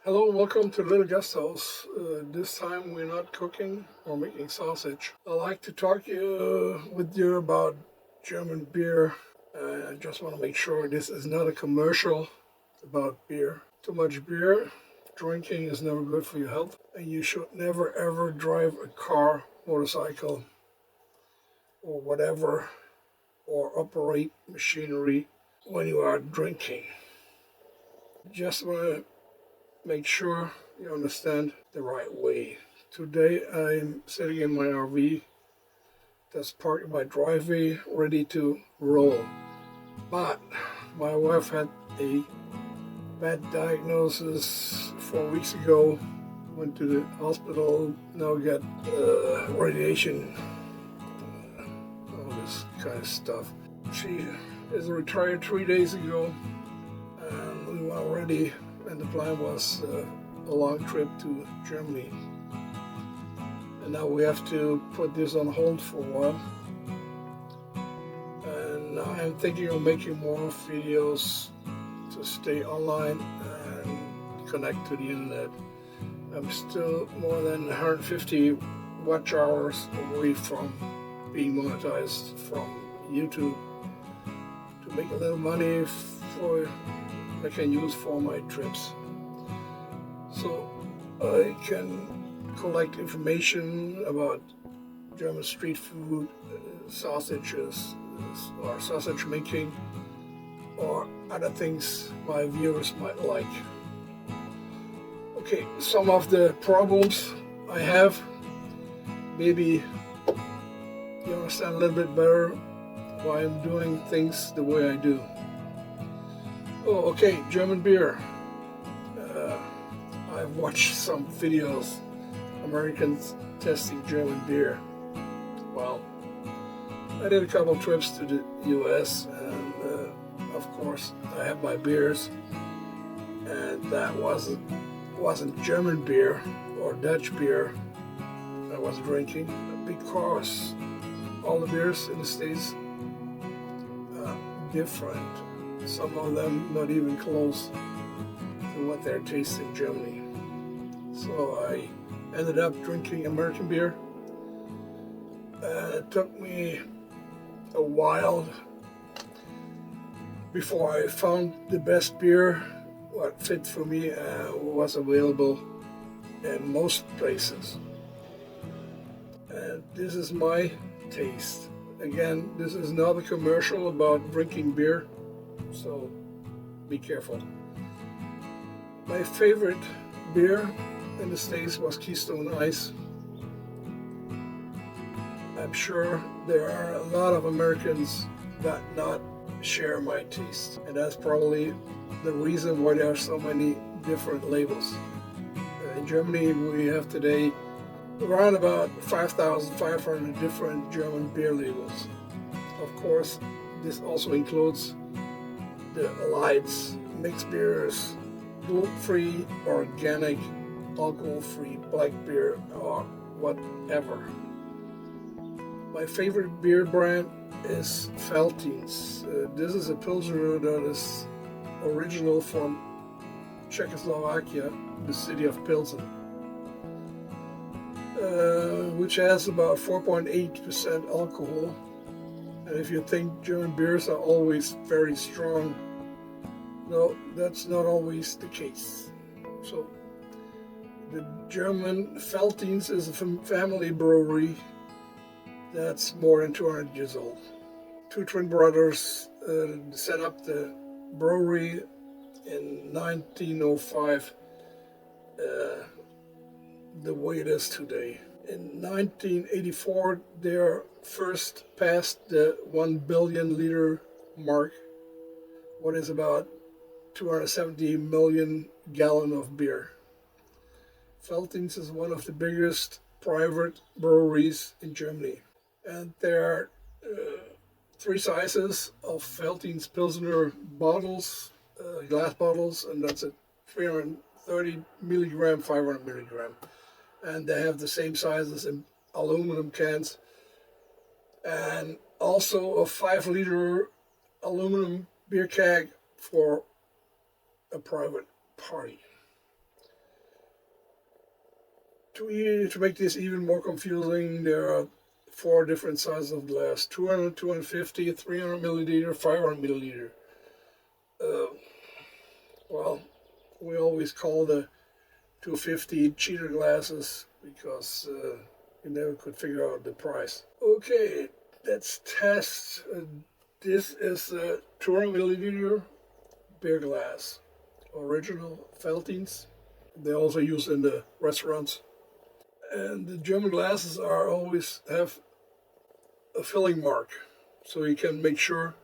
Hello, welcome to littleGasthaus. This time we're not cooking or making sausage. I'd like to talk with you about German beer. I just want to make sure this is not a commercial about beer. Too much beer drinking is never good for your health, and you should never ever drive a car, motorcycle, or whatever, or operate machinery when you are drinking. Just want to make sure you understand the right way. Today I'm sitting in my RV that's parked in my driveway ready to roll. But my wife had a bad diagnosis 4 weeks ago, went to the hospital, now got radiation, all this kind of stuff. She is retired 3 days ago and we were ready, and the plan was a long trip to Germany. And now we have to put this on hold for a while. And I'm thinking of making more videos to stay online and connect to the internet. I'm still more than 150 watch hours away from being monetized from YouTube to make a little money for I can use for my trips. So I can collect information about German street food, sausages, or sausage making, or other things my viewers might like. Okay, some of the problems I have, maybe you understand a little bit better why I'm doing things the way I do. Oh, okay, German beer. I've watched some videos, Americans testing German beer. Well, I did a couple of trips to the US, and of course I have my beers, and that wasn't German beer or Dutch beer I was drinking, because all the beers in the States are different. Some of them not even close to what they're tasting in Germany. So I ended up drinking American beer. It took me a while before I found the best beer, what fit for me, was available in most places. And this is my taste. Again, this is not a commercial about drinking beer, so be careful. My favorite beer in the States was Keystone Ice. I'm sure there are a lot of Americans that not share my taste, and that's probably the reason why there are so many different labels. In Germany, we have today around about 5,500 different German beer labels. Of course, this also includes the lights, mixed beers, gluten-free, organic, alcohol-free black beer, or whatever. My favorite beer brand is Veltins. This is a Pilsner that is original from Czechoslovakia, the city of Pilsen, which has about 4.8% alcohol. And if you think German beers are always very strong, no, that's not always the case. So the German Veltins is a family brewery that's more than 200 years old. Two twin brothers set up the brewery in 1905, the way it is today. In 1984, they first passed the 1 billion liter mark, what is about 270 million gallons of beer. Veltins is one of the biggest private breweries in Germany. And there are 3 sizes of Veltins Pilsner bottles, glass bottles, and that's a 330 milligram, 500 milligram. And they have the same sizes in aluminum cans, and also a 5-liter aluminum beer keg for a private party. To make this even more confusing, there are 4 different sizes of glass: 200, 250, 300 milliliter, 500 milliliter. Well, we always call the 250 cheater glasses because you never could figure out the price. Okay, let's test. This is a 200 milliliter beer glass, original Veltins. They also use in the restaurants. And the German glasses are always have a filling mark, so you can make sure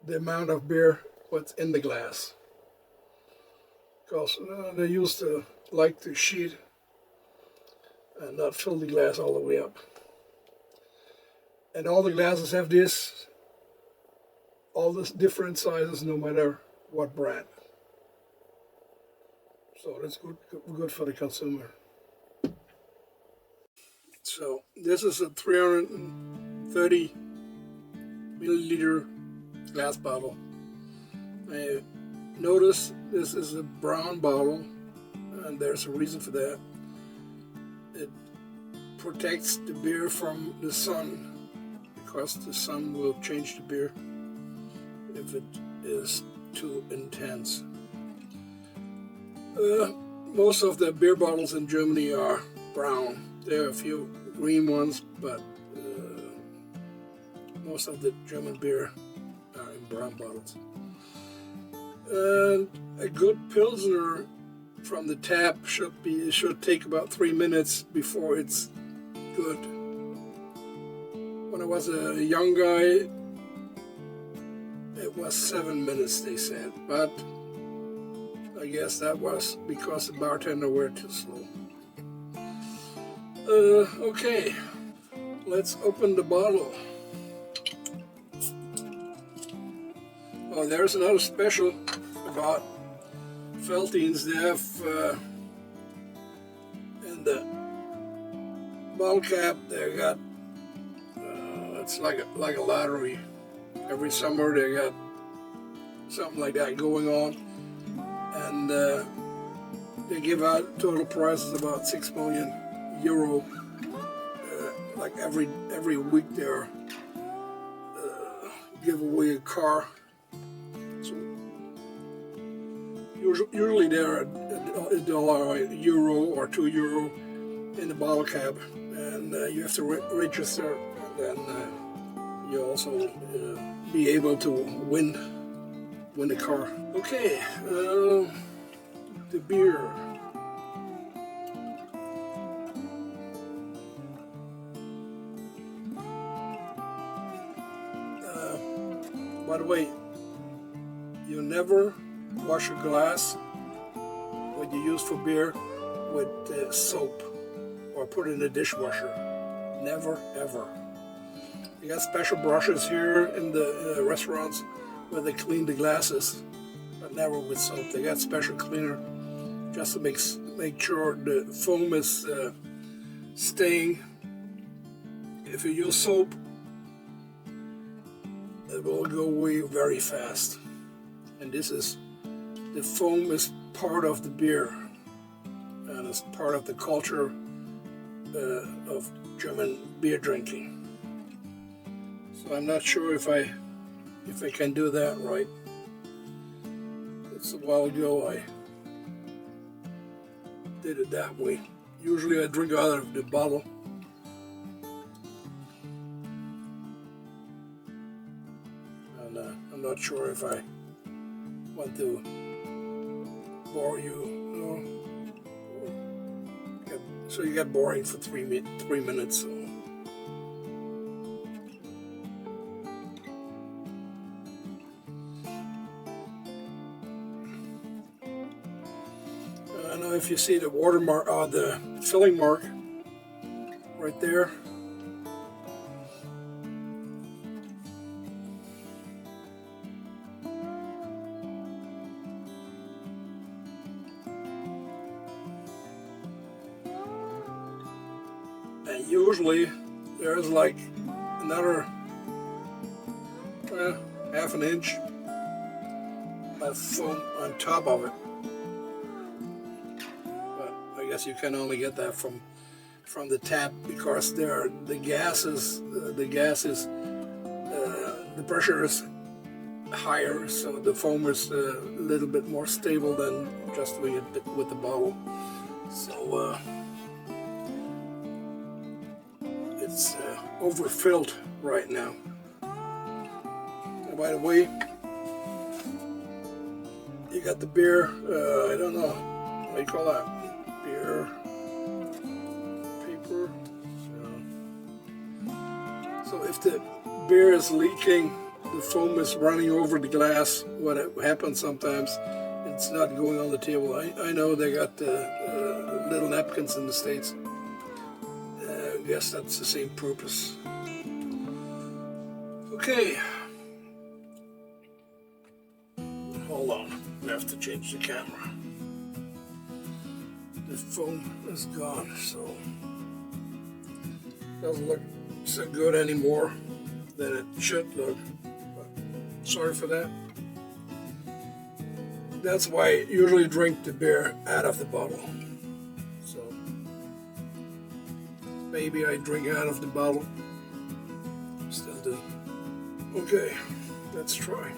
the amount of beer what's in the glass. Because they used to like to sheet and not fill the glass all the way up. And all the glasses have all these different sizes, no matter what brand. So that's good for the consumer. So this is a 330 milliliter glass bottle. Notice this is a brown bottle, and there's a reason for that. It protects the beer from the sun, because the sun will change the beer if it is too intense. Most of the beer bottles in Germany are brown. There are a few green ones, but most of the German beer are in brown bottles. And a good Pilsner from the tap should take about 3 minutes before it's good. When I was a young guy, it was 7 minutes, they said, but I guess that was because the bartender were too slow. Okay, let's open the bottle. Oh, there's another special about Veltins. They have in the bottle cap, they got it's like a lottery. Every summer they got something like that going on, and they give out total prizes about 6 million euro. Like every week they're give away a car. So usually they're $1, euro or €2 in the bottle cap, and you have to register, and then you also be able to win the car. Okay, the beer. By the way, you never wash a glass what you use for beer with soap or put it in the dishwasher. Never, ever. You got special brushes here in the restaurants where they clean the glasses, but never with soap. They got special cleaner just to make sure the foam is staying. If you use soap, it will go away very fast. And the foam is part of the beer, and it's part of the culture of German beer drinking. So I'm not sure if I can do that right. It's a while ago I did it that way. Usually I drink out of the bottle. And I'm not sure if I want to bore you. No. So you got boring for 3 minutes. So. I don't know if you see the watermark, the filling mark right there. And usually there's like another half an inch of foam on top of it. But guess you can only get that from the tap, because the pressure is higher, so the foam is a little bit more stable than just doing it with the bottle. So it's overfilled right now. And by the way, you got the beer, I don't know, what do you call that? Beer paper. So if the beer is leaking, the foam is running over the glass, what happens sometimes, it's not going on the table. I know they got little napkins in the States. I guess that's the same purpose. Okay. Hold on, I have to change the camera. The foam is gone, so doesn't look so good anymore than it should look. But sorry for that. That's why I usually drink the beer out of the bottle. So maybe I drink out of the bottle. Still do. Okay, let's try.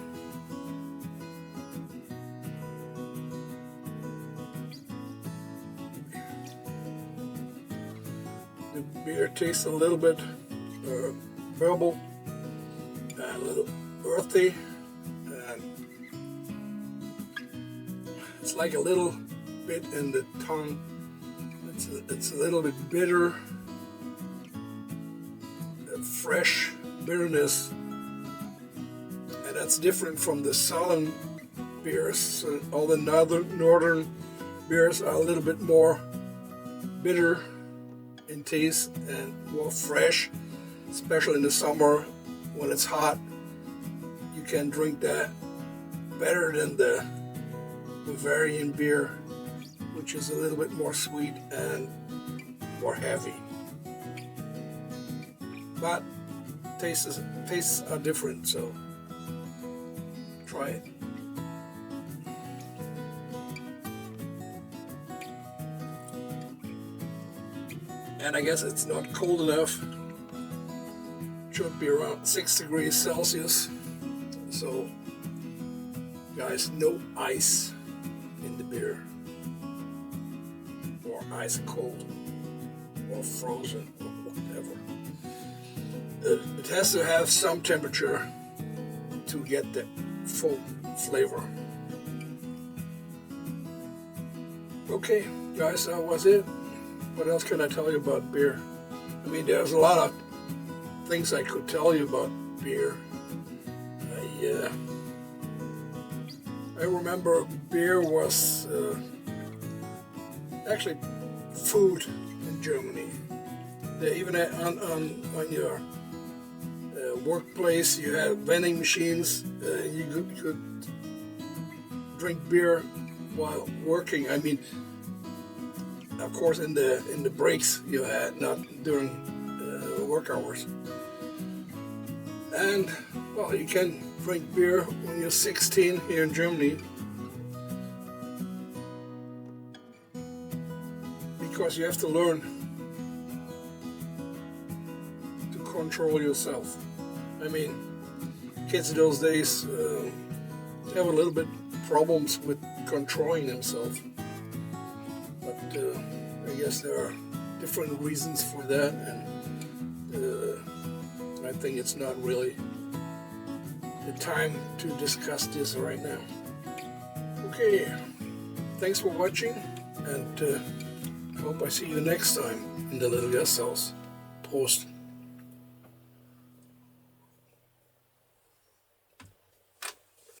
The beer tastes a little bit herbal, a little earthy, and it's like a little bit in the tongue. It's a little bit bitter, fresh bitterness, and that's different from the southern beers. So all the northern beers are a little bit more bitter in taste and more fresh, especially in the summer when it's hot. You can drink that better than the Bavarian beer, which is a little bit more sweet and more heavy. But tastes are different, so try it. And I guess it's not cold enough. Should be around 6 degrees Celsius. So, guys, no ice in the beer, or ice cold, or frozen, or whatever. It has to have some temperature to get the full flavor. Okay, guys, that was it. What else can I tell you about beer? I mean, there's a lot of things I could tell you about beer. I remember beer was actually food in Germany. They even had on your workplace, you had vending machines. You could drink beer while working. I mean, of course, in the breaks you had, not during work hours. And well, you can drink beer when you're 16 here in Germany, because you have to learn to control yourself. I mean, kids those days have a little bit problems with controlling themselves, but I guess there are different reasons for that, and I think it's not really the time to discuss this right now. Okay, thanks for watching, and hope I see you next time in the Little Gasthaus. Prost.